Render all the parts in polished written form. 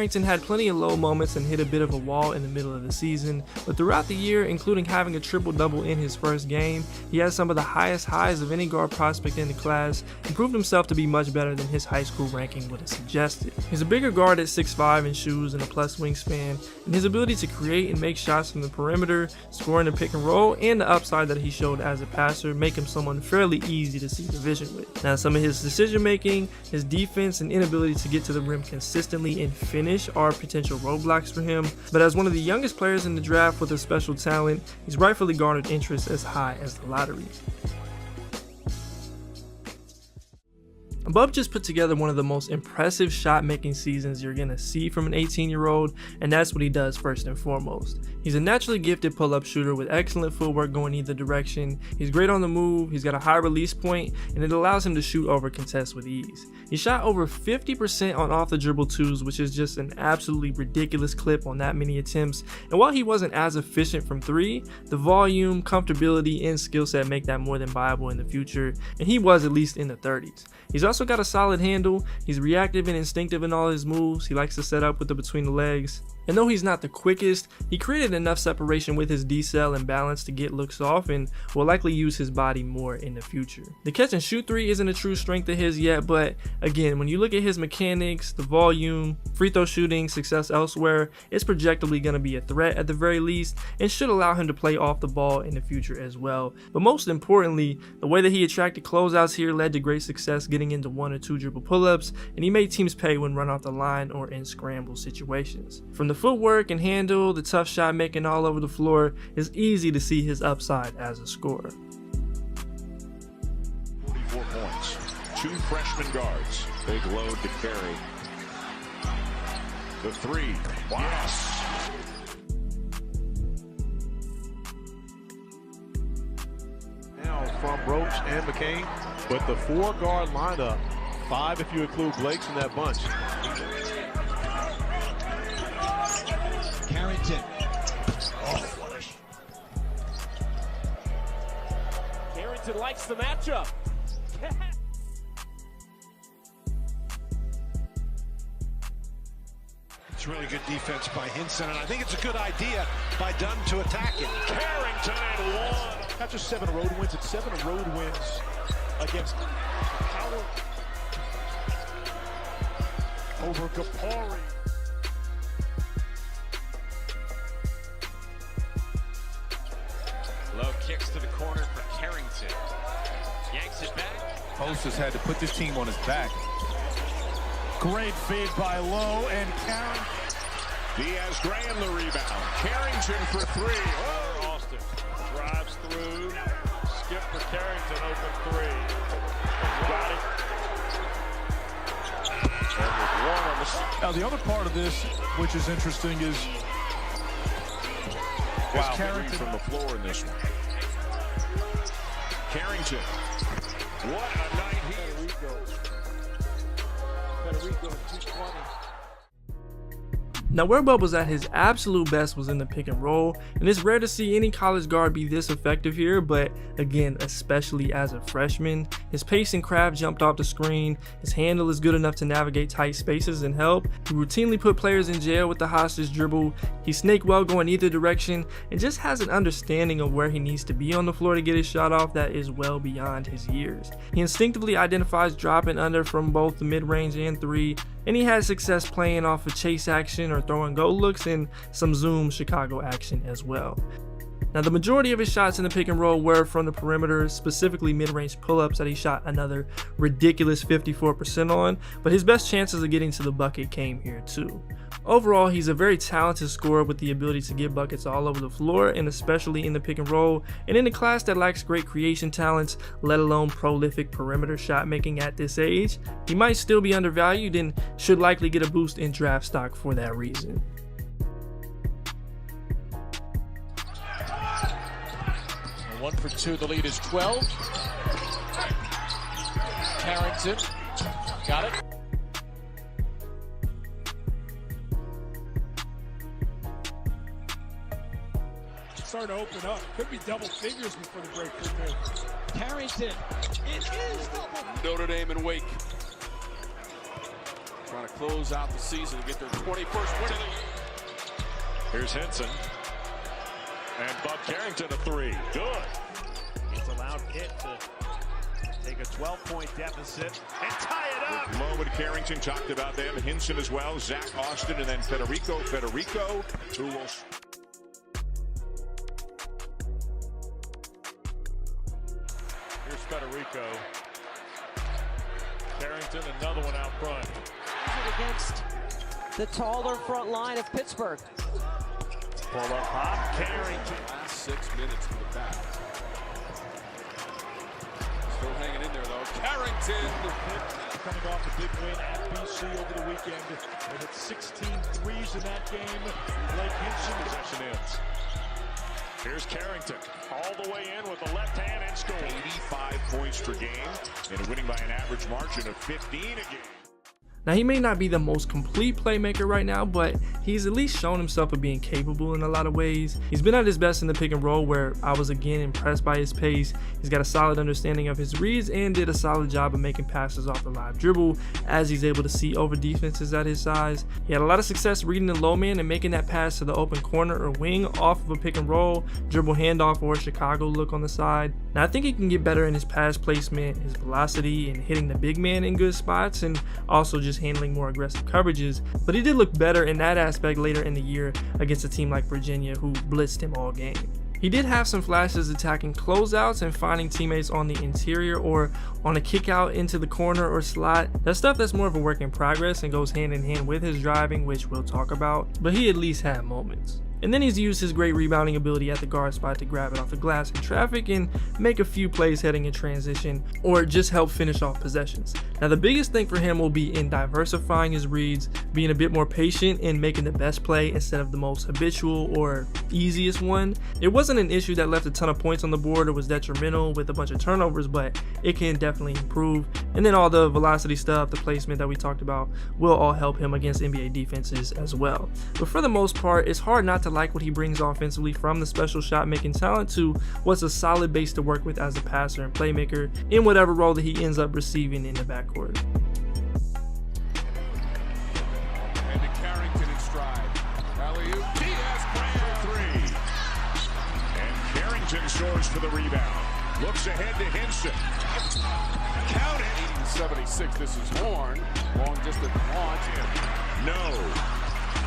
Carrington had plenty of low moments and hit a bit of a wall in the middle of the season, but throughout the year, including having a triple-double in his first game, he had some of the highest highs of any guard prospect in the class and proved himself to be much better than his high school ranking would have suggested. He's a bigger guard at 6'5" in shoes and a plus wingspan, and his ability to create and make shots from the perimeter, scoring the pick and roll, and the upside that he showed as a passer make him someone fairly easy to see the vision with. Now, some of his decision making, his defense, and inability to get to the rim consistently and finish are potential roadblocks for him, but as one of the youngest players in the draft with a special talent, he's rightfully garnered interest as high as the lottery. Bub just put together one of the most impressive shot-making seasons you're going to see from an 18-year-old, and that's what he does first and foremost. He's a naturally gifted pull-up shooter with excellent footwork going either direction. He's great on the move, he's got a high release point, and it allows him to shoot over contests with ease. He shot over 50% on off-the-dribble twos, which is just an absolutely ridiculous clip on that many attempts, and while he wasn't as efficient from three, the volume, comfortability, and skill set make that more than viable in the future, and he was at least in the 30s. He's also got a solid handle, he's reactive and instinctive in all his moves, he likes to set up with the between the legs. And though he's not the quickest, he created enough separation with his decel and balance to get looks off and will likely use his body more in the future. The catch and shoot three isn't a true strength of his yet, but again, when you look at his mechanics, the volume, free throw shooting, success elsewhere, it's projectably going to be a threat at the very least and should allow him to play off the ball in the future as well. But most importantly, the way that he attracted closeouts here led to great success getting into 1 or 2 dribble pull-ups, and he made teams pay when run off the line or in scramble situations. From the footwork and handle, the tough shot making all over the floor, it's easy to see his upside as a scorer. 44 points, 2 freshman guards, big load to carry. The three, wow. Yes. Now from Roach and McCain, but the 4-guard lineup, 5 if you include Blake's in that bunch. Carrington. Carrington likes the matchup. It's really good defense by Hinson, and I think it's a good idea by Dunn to attack it. Carrington and 1. Not just 7 road wins, it's 7 road wins against Howard over Gapari. Low kicks to the corner for Carrington. Yanks it back. Post has had to put this team on his back. Great feed by Lowe and Carrington. Diaz Graham the rebound. Carrington for 3. Oh. Austin drives through. Skip for Carrington, open 3. Got it. And with 1 on the... Now the other part of this, which is interesting, is Carrington from the floor in this one. Carrington. What a night he Better rebuild 220. Now, where Bub was at his absolute best was in the pick and roll, and it's rare to see any college guard be this effective here, but again, especially as a freshman, his pace and craft jumped off the screen, his handle is good enough to navigate tight spaces and help, he routinely put players in jail with the hostage dribble, he snake well going either direction, and just has an understanding of where he needs to be on the floor to get his shot off that is well beyond his years. He instinctively identifies dropping under from both the mid-range and 3, and he had success playing off of chase action or throw and go looks and some zoom Chicago action as well. Now, the majority of his shots in the pick and roll were from the perimeter, specifically mid-range pull-ups that he shot another ridiculous 54% on, but his best chances of getting to the bucket came here too. Overall, he's a very talented scorer with the ability to get buckets all over the floor, and especially in the pick and roll, and in a class that lacks great creation talents, let alone prolific perimeter shot making at this age, he might still be undervalued and should likely get a boost in draft stock for that reason. So 1 for 2, the lead is 12. Carrington got it. starting to open up. Could be double figures before the break for him. Carrington. It is double. Notre Dame and Wake. trying to close out the season and get their 21st win of the year. Here's Henson. And Bub Carrington a three. Good. It's allowed Pitt to take a 12-point deficit and tie it up. Lowe and Carrington talked about them. Henson as well. Zach Austin and then Federico, who will... Here's Federico. Carrington, another one out front. Against the taller front line of Pittsburgh. Pull up hop, Carrington. Last 6 minutes to the back. Still hanging in there though. Carrington. Coming off a big win at BC over the weekend. They hit 16 threes in that game. Blake Henson. Possession ends. Here's Carrington. All the way in with the left hand and score. 85 points per game and winning by an average margin of 15 a game. Now, he may not be the most complete playmaker right now, but he's at least shown himself of being capable in a lot of ways. He's been at his best in the pick and roll, where I was again impressed by his pace. He's got a solid understanding of his reads and did a solid job of making passes off the live dribble as he's able to see over defenses at his size. He had a lot of success reading the low man and making that pass to the open corner or wing off of a pick and roll, dribble handoff, or a Chicago look on the side. Now, I think he can get better in his pass placement, his velocity, and hitting the big man in good spots, and also just handling more aggressive coverages, but he did look better in that aspect later in the year against a team like Virginia, who blitzed him all game. He did have some flashes attacking closeouts and finding teammates on the interior or on a kick out into the corner or slot. That's stuff that's more of a work in progress and goes hand in hand with his driving, which we'll talk about, but he at least had moments. And then he's used his great rebounding ability at the guard spot to grab it off the glass in traffic and make a few plays heading in transition, or just help finish off possessions. Now, the biggest thing for him will be in diversifying his reads, being a bit more patient and making the best play instead of the most habitual or easiest one. It wasn't an issue that left a ton of points on the board or was detrimental with a bunch of turnovers, but it can definitely improve. And then all the velocity stuff, the placement that we talked about, will all help him against NBA defenses as well. But for the most part, it's hard not to like what he brings offensively, from the special shot making talent to what's a solid base to work with as a passer and playmaker in whatever role that he ends up receiving in the backcourt. And to Carrington in stride. Alley-oop. Diaz for three. And Carrington scores for the rebound. Looks ahead to Henson. Count it. 76. This is Horn. Long distance launch. No.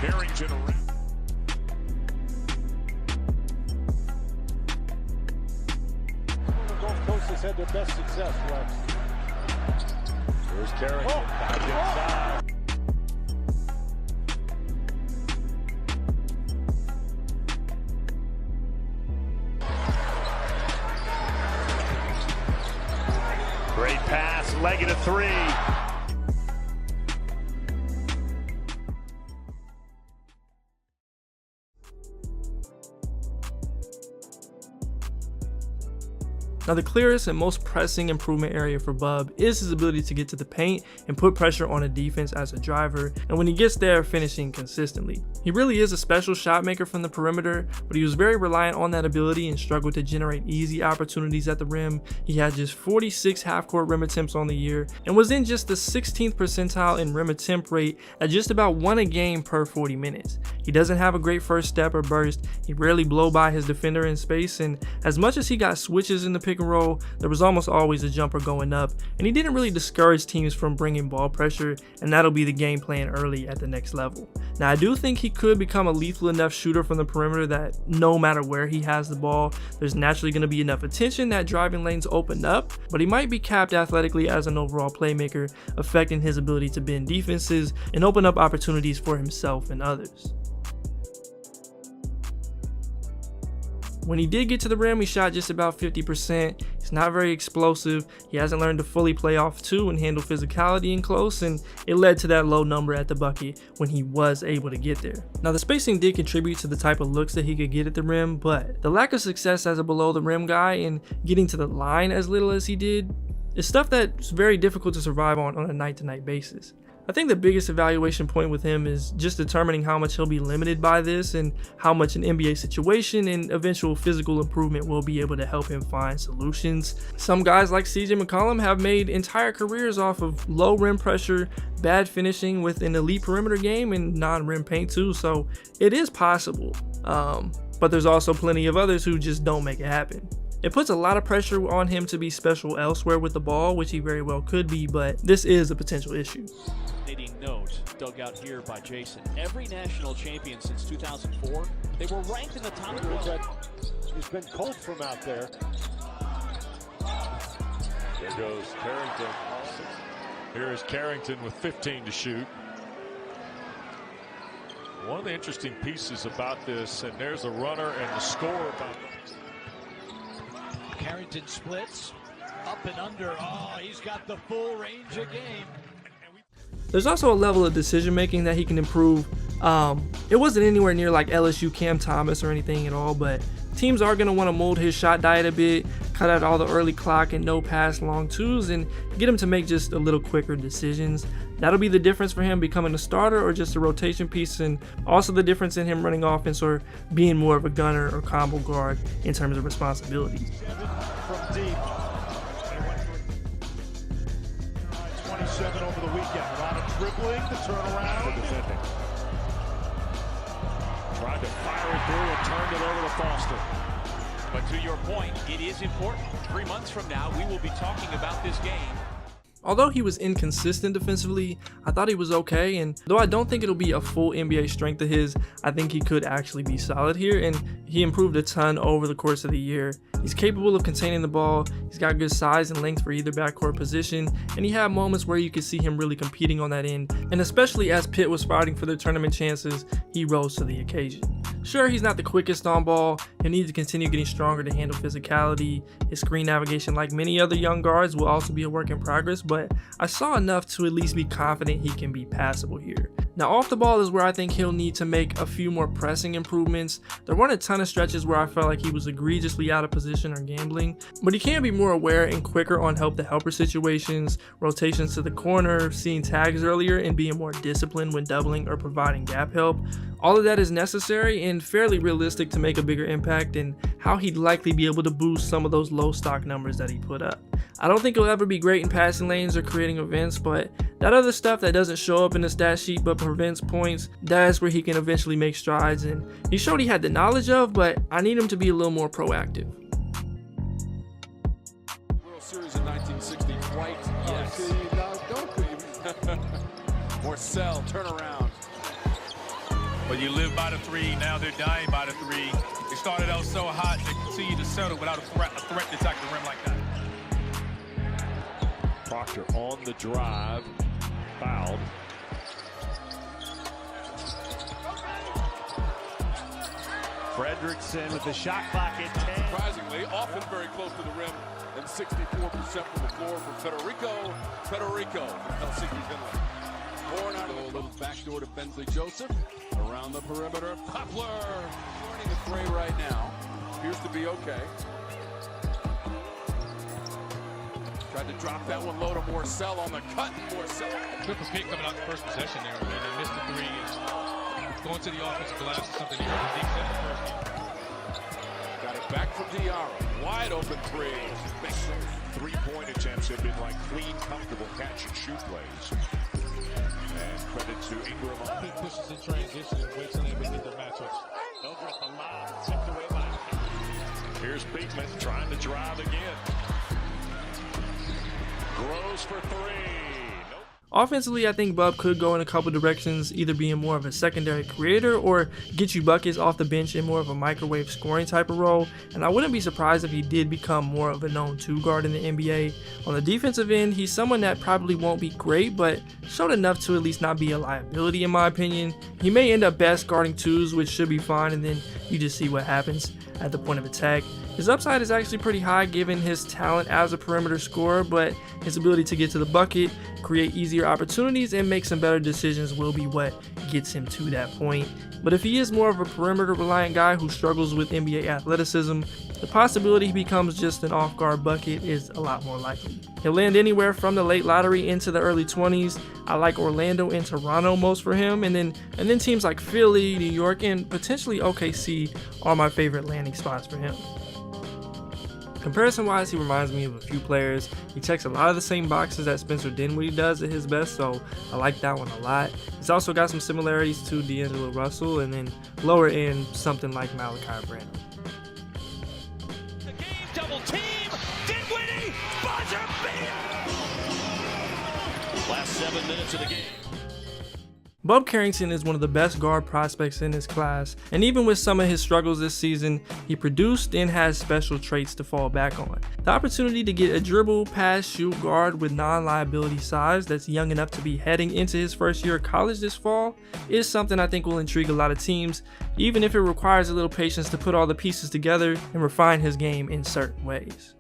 Carrington around. Gulf Coast has had their best success, Rex. Here's Carrington. Back inside. Great pass, leg it a three. Now, the clearest and most pressing improvement area for Bub is his ability to get to the paint and put pressure on a defense as a driver, and when he gets there, finishing consistently. He really is a special shot maker from the perimeter, but he was very reliant on that ability and struggled to generate easy opportunities at the rim. He had just 46 half-court rim attempts on the year and was in just the 16th percentile in rim attempt rate at just about 1 a game per 40 minutes. He doesn't have a great first step or burst. He rarely blow by his defender in space, and as much as he got switches in the pick and roll, there was almost always a jumper going up, and he didn't really discourage teams from bringing ball pressure, and that'll be the game plan early at the next level. Now, I do think he could become a lethal enough shooter from the perimeter that no matter where he has the ball, there's naturally going to be enough attention that driving lanes open up, but he might be capped athletically as an overall playmaker, affecting his ability to bend defenses and open up opportunities for himself and others. When he did get to the rim, he shot just about 50%. He's not very explosive. He hasn't learned to fully play off two and handle physicality in close, and it led to that low number at the bucket when he was able to get there. Now, the spacing did contribute to the type of looks that he could get at the rim, but the lack of success as a below the rim guy and getting to the line as little as he did is stuff that's very difficult to survive on a night-to-night basis. I think the biggest evaluation point with him is just determining how much he'll be limited by this and how much an NBA situation and eventual physical improvement will be able to help him find solutions. Some guys like CJ McCollum have made entire careers off of low rim pressure, bad finishing with an elite perimeter game and non-rim paint too, so it is possible. But there's also plenty of others who just don't make it happen. It puts a lot of pressure on him to be special elsewhere with the ball, which he very well could be, but this is a potential issue. Note dug out here by Jason. Every national champion since 2004, they were ranked in the top 12. He's been cold from out there. There goes Carrington. Here is Carrington with 15 to shoot. One of the interesting pieces about this, and there's a runner and the score. Carrington splits up and under. Oh, he's got the full range of game. There's also a level of decision making that he can improve. It wasn't anywhere near like LSU Cam Thomas or anything at all, but teams are going to want to mold his shot diet a bit, cut out all the early clock and no pass long twos, and get him to make just a little quicker decisions. That'll be the difference for him becoming a starter or just a rotation piece, and also the difference in him running offense or being more of a gunner or combo guard in terms of responsibilities. From deep. 27 over the weekend. A lot of dribbling, the turnaround. Defending. Tried to fire it through and turned it over to Foster. But to your point, it is important. 3 months from now, we will be talking about this game. Although he was inconsistent defensively, I thought he was okay, and though I don't think it'll be a full NBA strength of his, I think he could actually be solid here, and he improved a ton over the course of the year. He's capable of containing the ball, he's got good size and length for either backcourt position, and he had moments where you could see him really competing on that end, and especially as Pitt was fighting for their tournament chances, he rose to the occasion. Sure, he's not the quickest on ball, he'll need to continue getting stronger to handle physicality. His screen navigation, like many other young guards, will also be a work in progress, but I saw enough to at least be confident he can be passable here. Now off the ball is where I think he'll need to make a few more pressing improvements. There weren't a ton of stretches where I felt like he was egregiously out of position or gambling, but he can be more aware and quicker on help-to-helper situations, rotations to the corner, seeing tags earlier, and being more disciplined when doubling or providing gap help. All of that is necessary and fairly realistic to make a bigger impact, and how he'd likely be able to boost some of those low stock numbers that he put up. I don't think he'll ever be great in passing lanes or creating events, but that other stuff that doesn't show up in the stat sheet but prevents points, that's where he can eventually make strides, and he showed he had the knowledge of, but I need him to be a little more proactive. World Series in 1960, right? Yes. Morcell, turnaround. But you live by the three, now they're dying by the three. They started out so hot, they continue to settle without a threat to attack the rim like that. Proctor on the drive, fouled. Fredrickson with the shot clock at 10. Surprisingly, often very close to the rim, and 64% from the floor for Federico from Helsinki, Finland. Born out of a little backdoor to Bensley Joseph. Around the perimeter, Poplar joining the fray right now. Appears to be okay. Tried to drop that one low to Morcell on the cut. Morcell. Quick for Pitt coming out the first possession there. And they missed the three. And going to the offensive glass is something they really deep in the first game. Got it back from Diarra. Wide open three. Makes those three-point attempts have been like clean, comfortable catch-and-shoot plays. And credit to Ingram. He pushes in transition and waits on them to get their matchups. Over at the lob, tipped away by. Here's Beekman trying to drive again. Grows for three. Nope. Offensively, I think Bub could go in a couple directions, either being more of a secondary creator or get you buckets off the bench in more of a microwave scoring type of role, and I wouldn't be surprised if he did become more of a known two guard in the NBA. On the defensive end, he's someone that probably won't be great, but showed enough to at least not be a liability in my opinion. He may end up best guarding twos, which should be fine, and then you just see what happens at the point of attack. His upside is actually pretty high given his talent as a perimeter scorer, but his ability to get to the bucket, create easier opportunities, and make some better decisions will be what gets him to that point. But if he is more of a perimeter reliant guy who struggles with NBA athleticism, the possibility he becomes just an off-guard bucket is a lot more likely. He'll land anywhere from the late lottery into the early 20s. I like Orlando and Toronto most for him, and then teams like Philly, New York, and potentially OKC are my favorite landing spots for him. Comparison-wise, he reminds me of a few players. He checks a lot of the same boxes that Spencer Dinwiddie does at his best, so I like that one a lot. He's also got some similarities to D'Angelo Russell, and then lower end, something like Malachi Branham. The game double team. Dinwiddie, buzzer beater. Last 7 minutes of the game. Bub Carrington is one of the best guard prospects in his class, and even with some of his struggles this season, he produced and has special traits to fall back on. The opportunity to get a dribble, pass, shoot guard with non-liability size that's young enough to be heading into his first year of college this fall is something I think will intrigue a lot of teams, even if it requires a little patience to put all the pieces together and refine his game in certain ways.